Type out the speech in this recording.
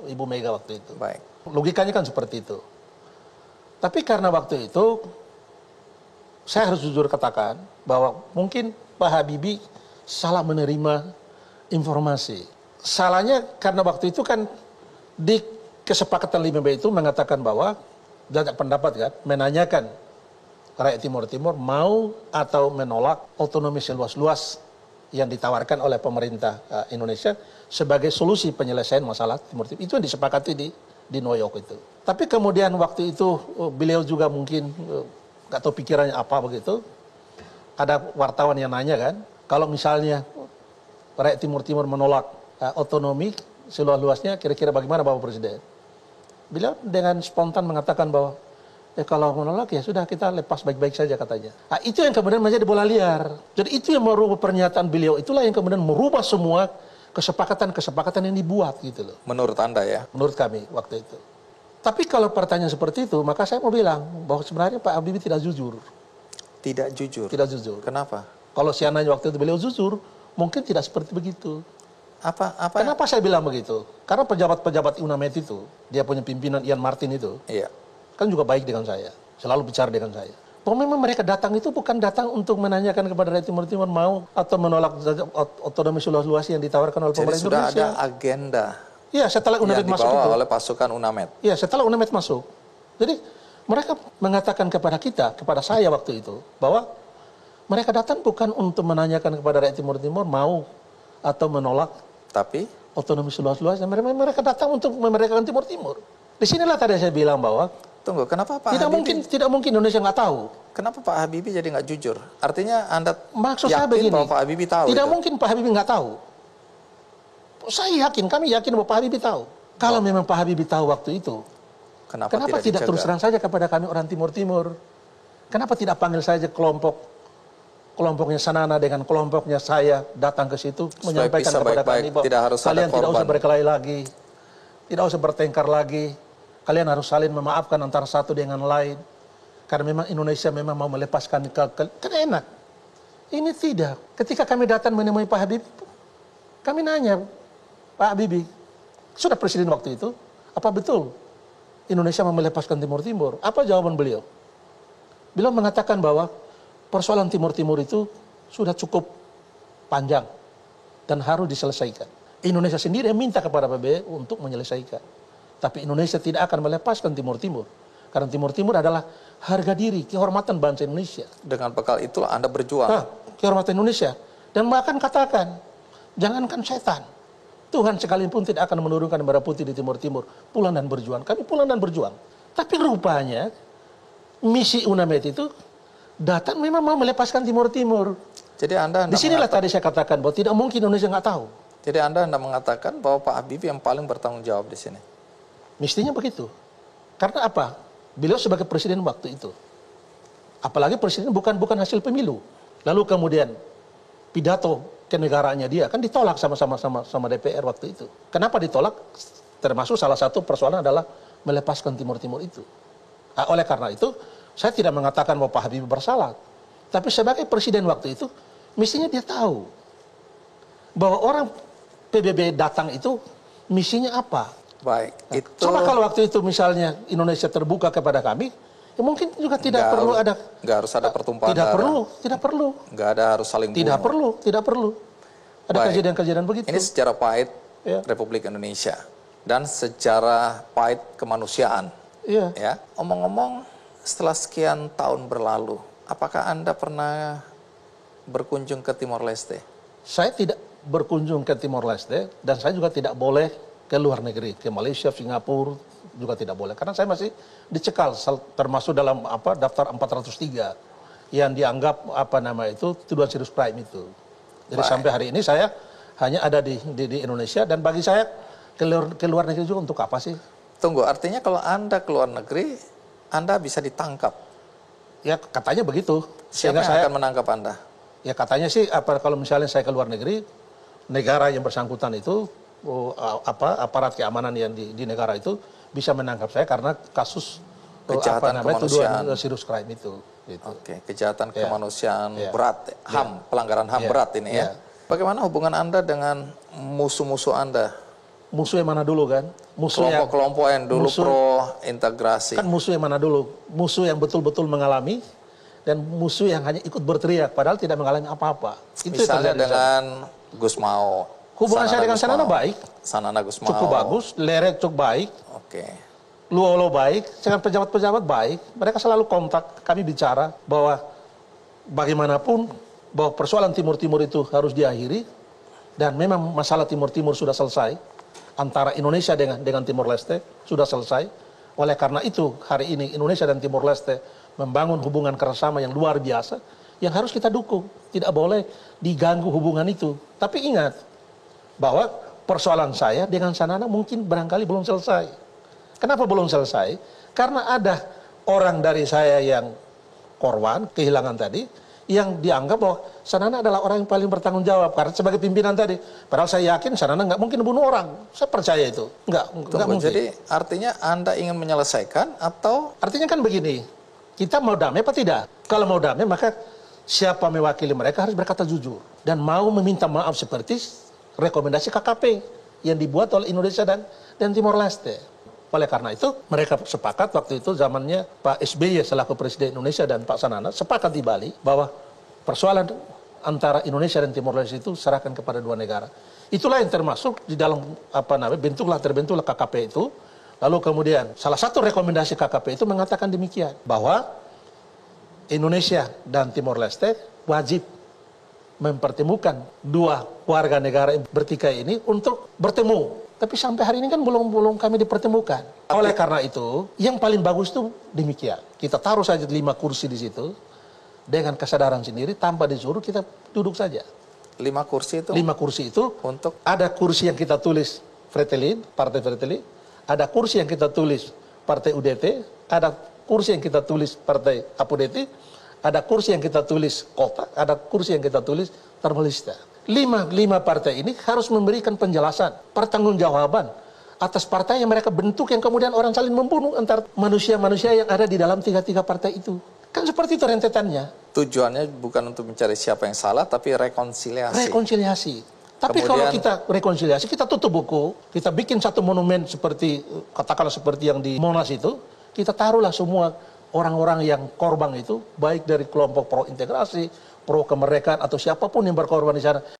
Ibu Mega waktu itu. Baik. Logikanya kan seperti itu. Tapi karena waktu itu saya harus jujur katakan bahwa mungkin Pak Habibie salah menerima informasi. Salahnya karena waktu itu kan di kesepakatan 5B itu mengatakan bahwa banyak pendapat kan menanyakan rakyat Timur Timur mau atau menolak otonomi seluas-luas yang ditawarkan oleh pemerintah Indonesia sebagai solusi penyelesaian masalah Timur Timur. Itu yang disepakati di New York itu. Tapi kemudian waktu itu beliau juga mungkin nggak tahu pikirannya apa begitu. Ada wartawan yang nanya kan, kalau misalnya rakyat Timur Timur menolak otonomi seluas-luasnya, kira-kira bagaimana Bapak Presiden? Beliau dengan spontan mengatakan bahwa kalau menolak ya sudah kita lepas baik-baik saja katanya. Nah, itu yang kemudian menjadi bola liar. Jadi itu yang merubah pernyataan beliau, itulah yang kemudian merubah semua kesepakatan yang dibuat gitu loh. Menurut Anda ya? Menurut kami waktu itu. Tapi kalau pertanyaan seperti itu, maka saya mau bilang bahwa sebenarnya Pak Habibie tidak jujur. Tidak jujur? Tidak jujur. Kenapa? Kalau seandainya waktu itu beliau jujur, mungkin tidak seperti begitu. Apa? Kenapa saya bilang begitu? Karena pejabat-pejabat UNAMED itu, dia punya pimpinan Ian Martin itu, Iya. kan juga baik dengan saya, selalu bicara dengan saya. Bahwa memang mereka datang itu bukan datang untuk menanyakan kepada rakyat Timur Timur mau atau menolak otonomi seluas-luas yang ditawarkan oleh pemerintah Indonesia. Jadi sudah ada agenda ya, setelah UNAMED masuk yang itu. dibawa oleh pasukan UNAMED. Ya, setelah UNAMED masuk. Jadi mereka mengatakan kepada kita, kepada saya waktu itu, bahwa mereka datang bukan untuk menanyakan kepada rakyat Timur Timur mau atau menolak Tapi otonomi seluas-luasnya. Mereka datang untuk memerdekakan Timur Timur. Disinilah tadi saya bilang bahwa tunggu, kenapa Pak Habibie tidak mungkin Indonesia nggak tahu. Kenapa Pak Habibie jadi nggak jujur? Artinya Anda Maksud yakin saya begini, bahwa Pak Habibie tahu tidak itu? mungkin Pak Habibie nggak tahu. Saya yakin, kami yakin bahwa Pak Habibie tahu. Kalau memang Pak Habibie tahu waktu itu, kenapa tidak terus terang saja kepada kami orang Timur Timur? Kenapa tidak panggil saja kelompoknya Sanana dengan kelompoknya saya datang ke situ menyampaikan kepada kami bahwa kalian tidak usah berkelahi lagi, tidak usah bertengkar lagi, kalian harus saling memaafkan antara satu dengan lain, karena memang Indonesia memang mau melepaskan kan enak. Ini tidak. Ketika kami datang menemui Pak Habibie, kami nanya, Pak Habibie, sudah presiden waktu itu, apa betul Indonesia mau melepaskan Timur Timur? Apa jawaban beliau? Beliau mengatakan bahwa persoalan Timur Timur itu sudah cukup panjang dan harus diselesaikan. Indonesia sendiri minta kepada PBB untuk menyelesaikan. Tapi Indonesia tidak akan melepaskan Timur Timur. Karena Timur Timur adalah harga diri, kehormatan bangsa Indonesia. Dengan bekal itulah Anda berjuang. Nah, kehormatan Indonesia. Dan bahkan katakan, jangankan setan, Tuhan sekalipun tidak akan menurunkan merah putih di Timur Timur. Pulang dan berjuang. Kami pulang dan berjuang. Tapi rupanya, misi UNAMED itu datang memang mau melepaskan Timur Timur. Jadi Anda disinilah tadi saya katakan bahwa tidak mungkin Indonesia nggak tahu. Jadi Anda mengatakan bahwa Pak Habibie yang paling bertanggung jawab di sini. Mestinya begitu. Karena apa? Beliau sebagai presiden waktu itu. Apalagi presiden bukan hasil pemilu. Lalu kemudian pidato kenegaraannya dia kan ditolak sama DPR waktu itu. Kenapa ditolak? Termasuk salah satu persoalan adalah melepaskan Timur Timur itu. Nah, oleh karena itu saya tidak mengatakan bahwa Pak Habibie bersalah. Tapi sebagai presiden waktu itu, mestinya dia tahu bahwa orang PBB datang itu misinya apa. Baik, Nah, itu... Coba kalau waktu itu misalnya Indonesia terbuka kepada kami, ya mungkin juga tidak perlu ada... Nggak harus ada pertumpahan tidak darah. Tidak perlu. Nggak ada harus saling bunuh. Tidak perlu. Ada kejadian-kejadian begitu. Ini secara pahit Republik Indonesia. Dan secara pahit kemanusiaan. Iya. Ya. Omong-omong, setelah sekian tahun berlalu, apakah Anda pernah berkunjung ke Timor Leste? Saya tidak berkunjung ke Timor Leste dan saya juga tidak boleh ke luar negeri, ke Malaysia, Singapura juga tidak boleh karena saya masih dicekal termasuk dalam daftar 403 yang dianggap tuduhan serius crime itu. Jadi sampai hari ini saya hanya ada di Indonesia dan bagi saya ke luar negeri juga untuk apa sih? Tunggu, artinya kalau Anda ke luar negeri Anda bisa ditangkap. Ya katanya begitu. Siapa yang akan menangkap Anda? Ya katanya sih kalau misalnya saya ke luar negeri, negara yang bersangkutan itu aparat keamanan yang di negara itu bisa menangkap saya karena kasus kejahatan kemanusiaan, tuduhan serius crime itu. Gitu. Oke, kejahatan kemanusiaan berat, HAM, pelanggaran HAM berat ini ya. Bagaimana hubungan Anda dengan musuh-musuh Anda musuh yang mana dulu kan? Kelompok-kelompok yang dulu pro integrasi. Kan musuh yang mana dulu? Musuh yang betul-betul mengalami dan musuh yang hanya ikut berteriak padahal tidak mengalami apa-apa. Itu misalnya dengan Gus Mau. Hubungan saya dengan Sanana baik. Sanana Gus Mau. Cukup bagus, Leret cukup baik. Oke. Luolo baik, dengan pejabat-pejabat baik. Mereka selalu kontak, kami bicara bahwa bagaimanapun bahwa persoalan Timur-Timur itu harus diakhiri dan memang masalah Timur-Timur sudah selesai antara Indonesia dengan Timor Leste sudah selesai. Oleh karena itu hari ini Indonesia dan Timor Leste membangun hubungan kerjasama yang luar biasa yang harus kita dukung. Tidak boleh diganggu hubungan itu. Tapi ingat bahwa persoalan saya dengan Sanana mungkin barangkali belum selesai. Kenapa belum selesai? Karena ada orang dari saya yang korban kehilangan tadi yang dianggap bahwa Sanana adalah orang yang paling bertanggung jawab karena sebagai pimpinan tadi. Padahal saya yakin Sanana nggak mungkin bunuh orang. Saya percaya itu. Nggak mungkin. Jadi artinya Anda ingin menyelesaikan atau? Artinya kan begini. Kita mau damai apa tidak? Kalau mau damai maka siapa mewakili mereka harus berkata jujur. Dan mau meminta maaf seperti rekomendasi KKP yang dibuat oleh Indonesia dan Timor Leste. Oleh karena itu mereka sepakat waktu itu zamannya Pak SBY selaku Presiden Indonesia dan Pak Sanana sepakat di Bali bahwa persoalan antara Indonesia dan Timor Leste itu serahkan kepada dua negara. Itulah yang termasuk di dalam terbentuklah KKP itu. Lalu kemudian salah satu rekomendasi KKP itu mengatakan demikian bahwa Indonesia dan Timor Leste wajib mempertemukan dua warga negara yang bertikai ini untuk bertemu. Tapi sampai hari ini kan belum kami dipertemukan. Oleh karena itu, yang paling bagus itu demikian. Kita taruh saja 5 kursi di situ dengan kesadaran sendiri tanpa disuruh kita duduk saja. 5 kursi itu? 5 kursi itu untuk ada kursi yang kita tulis Fretilin, Partai Fretilin, ada kursi yang kita tulis Partai UDT, ada kursi yang kita tulis Partai Apodeti, ada kursi yang kita tulis Kota, ada kursi yang kita tulis Termalista. 5 partai ini harus memberikan penjelasan, pertanggungjawaban atas partai yang mereka bentuk yang kemudian orang saling membunuh antar manusia-manusia yang ada di dalam 3 partai itu. Kan seperti itu rentetannya. Tujuannya bukan untuk mencari siapa yang salah, tapi rekonsiliasi. Rekonsiliasi. Tapi kalau kita rekonsiliasi, kita tutup buku, kita bikin satu monumen seperti, katakanlah seperti yang di Monas itu, kita taruhlah semua orang-orang yang korban itu, baik dari kelompok pro integrasi, pro kemerdekaan, atau siapapun yang berkorban di sana.